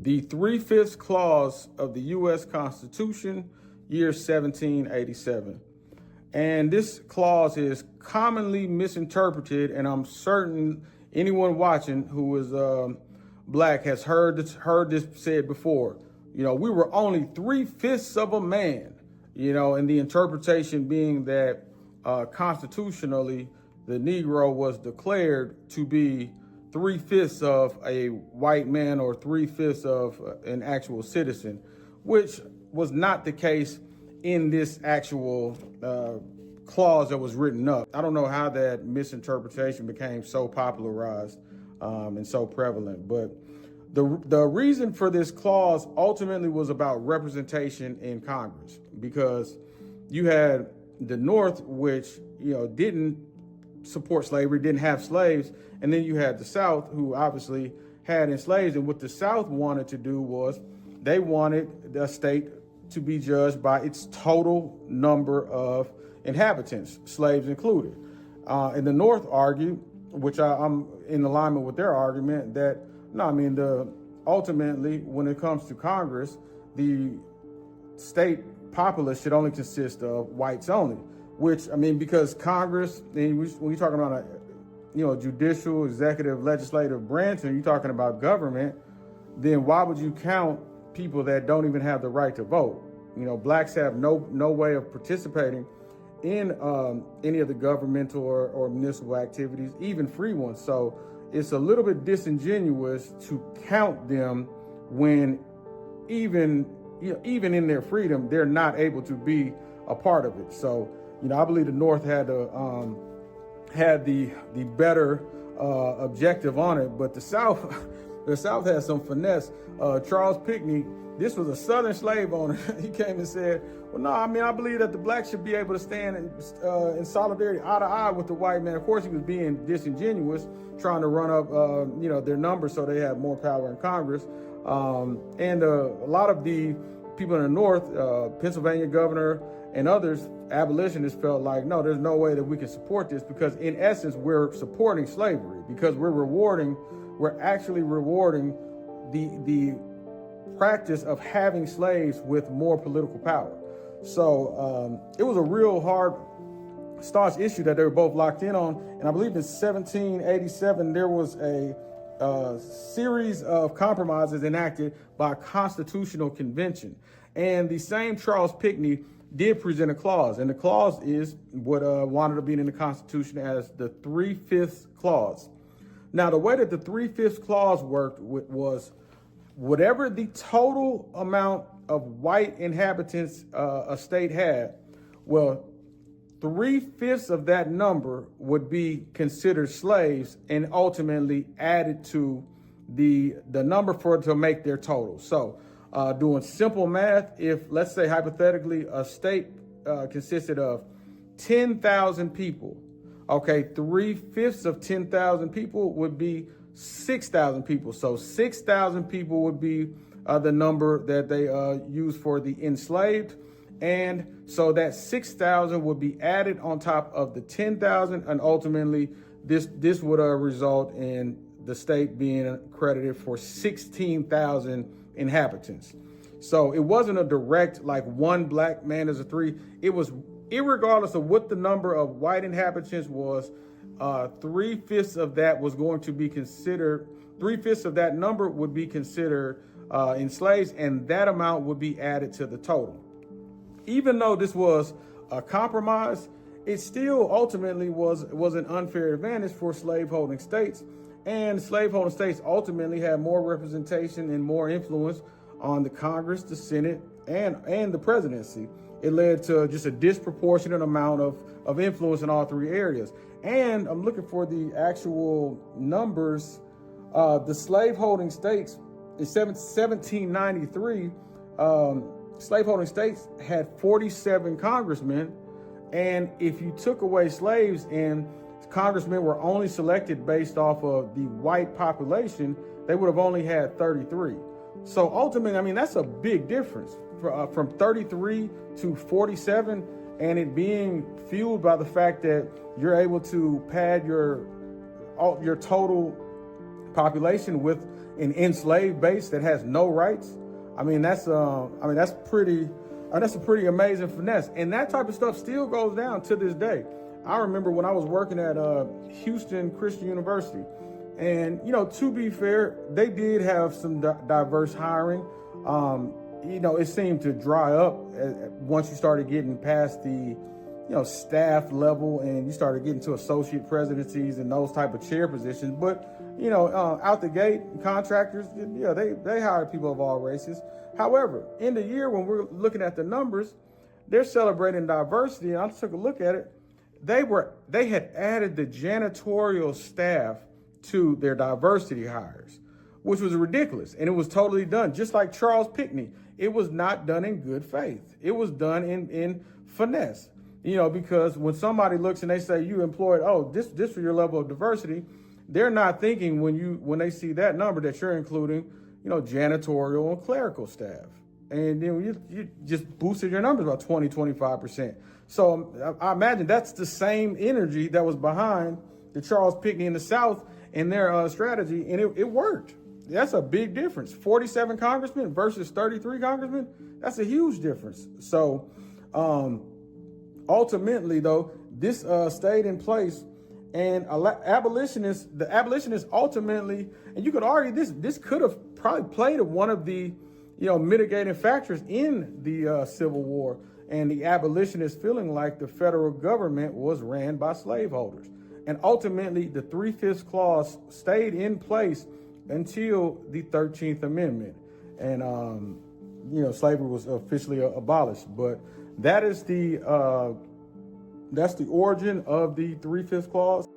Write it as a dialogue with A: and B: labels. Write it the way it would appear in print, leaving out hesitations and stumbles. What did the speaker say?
A: the 3/5 clause of the U.S. Constitution, year 1787. And this clause is commonly misinterpreted, and I'm certain anyone watching who is black has heard this said before. You know, we were only 3/5 of a man, you know, and the interpretation being that constitutionally the Negro was declared to be 3/5 of a white man or 3/5 of an actual citizen, which was not the case in this actual clause that was written up. I don't know how that misinterpretation became so popularized and so prevalent, but the reason for this clause ultimately was about representation in Congress, because you had the North, which, you know, didn't support slavery, didn't have slaves, and then you had the South, who obviously had enslaved. And what the South wanted to do was they wanted the state to be judged by its total number of inhabitants, slaves included. And the North argued, which I'm in alignment with their argument, that no, I mean, ultimately, when it comes to Congress, the state populace should only consist of whites only. Which, I mean, because Congress, when you're talking about a, you know, judicial, executive, legislative branch, and you're talking about government, then why would you count people that don't even have the right to vote? You know, blacks have no way of participating in any of the governmental or municipal activities, even free ones. So it's a little bit disingenuous to count them when even in their freedom, they're not able to be a part of it. So, you know, I believe the North had the better objective on it, but the South had some finesse. Charles Pinckney, this was a Southern slave owner. He came and said, well, no, I mean, I believe that the blacks should be able to stand in solidarity eye to eye with the white man. Of course, he was being disingenuous, trying to run up, their numbers so they had more power in Congress. And a lot of the people in the North, Pennsylvania governor and others, abolitionists, felt like, no, there's no way that we can support this, because in essence, we're supporting slavery, because we're actually rewarding the practice of having slaves with more political power. So it was a real hard, staunch issue that they were both locked in on. And I believe in 1787, there was a series of compromises enacted by a constitutional convention. And the same Charles Pinckney did present a clause, and the clause is what wanted to be in the Constitution as the 3/5 clause. Now, the way that the 3/5 clause worked was whatever the total amount of white inhabitants a state had, well, 3/5 of that number would be considered slaves and ultimately added to the number to make their total. So doing simple math, if, let's say, hypothetically, a state consisted of 10,000 people, okay, 3/5 of 10,000 people would be 6,000 people. So 6,000 people would be the number that they use for the enslaved. And so that 6,000 would be added on top of the 10,000. And ultimately, this would result in the state being credited for 16,000 inhabitants. So it wasn't a direct, like, one black man is a three. It was, irregardless of what the number of white inhabitants was, 3/5 of that was going to be considered, 3/5 of that number would be considered enslaved, and that amount would be added to the total. Even though this was a compromise, it still ultimately was an unfair advantage for slaveholding states. And slaveholding states ultimately had more representation and more influence on the Congress, the Senate, and the presidency. It led to just a disproportionate amount of influence in all three areas. And I'm looking for the actual numbers. The slaveholding states in 1793, slaveholding states had 47 congressmen. And if you took away slaves and congressmen were only selected based off of the white population, they would have only had 33. So ultimately, I mean, that's a big difference from 33 to 47, and it being fueled by the fact that you're able to pad your total population with an enslaved base that has no rights. I mean, that's pretty. That's a pretty amazing finesse, and that type of stuff still goes down to this day. I remember when I was working at Houston Christian University, and to be fair, they did have some diverse hiring. It seemed to dry up once you started getting past the staff level and you started getting to associate presidencies and those type of chair positions. But out the gate, contractors, they hire people of all races. However, in the year when we're looking at the numbers, they're celebrating diversity, and I took a look at it. They had added the janitorial staff to their diversity hires, which was ridiculous, and it was totally done just like Charles Pinckney. It was not done in good faith. It was done in finesse. Because when somebody looks and they say you employed, this for your level of diversity, they're not thinking when they see that number that you're including, janitorial and clerical staff. And then you just boosted your numbers by 20-25%. So I imagine that's the same energy that was behind the Charles Pinckney in the South and their strategy, and it worked. That's a big difference. 47 congressmen versus 33 congressmen. That's a huge difference. So ultimately, though, this stayed in place, and the abolitionists ultimately, and you could argue this could have probably played one of the mitigating factors in the Civil War, and the abolitionists feeling like the federal government was ran by slaveholders. And ultimately, the 3/5 clause stayed in place until the 13th Amendment, and slavery was officially abolished. But that is that's the origin of the 3/5 clause.